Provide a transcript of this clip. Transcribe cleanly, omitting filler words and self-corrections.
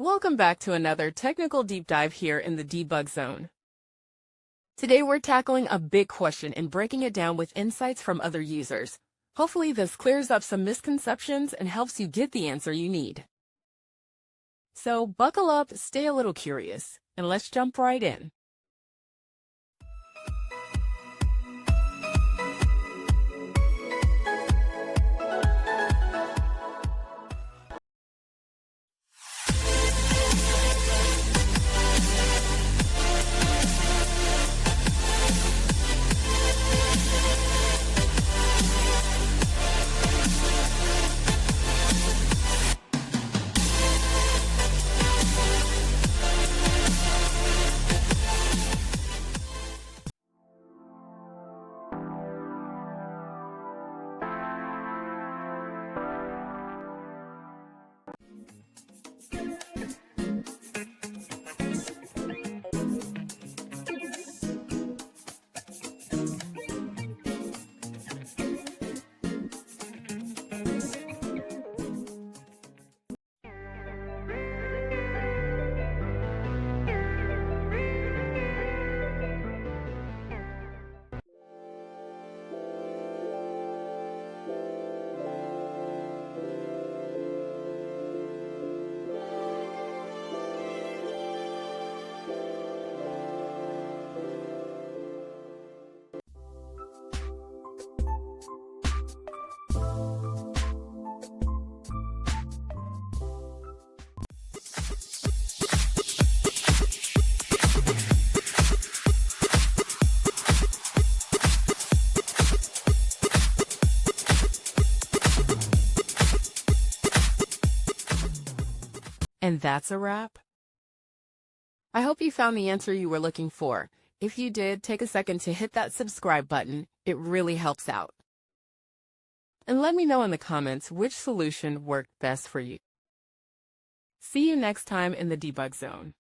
Welcome back to another technical deep dive here in the debug zone. Today we're tackling a big question and breaking it down with insights from other users. Hopefully this clears up some misconceptions and helps you get the answer you need. So buckle up, stay a little curious, and let's jump right in. And that's a wrap. I hope you found the answer you were looking for. If you did, take a second to hit that subscribe button. It really helps out. And let me know in the comments which solution worked best for you. See you next time in the debug zone.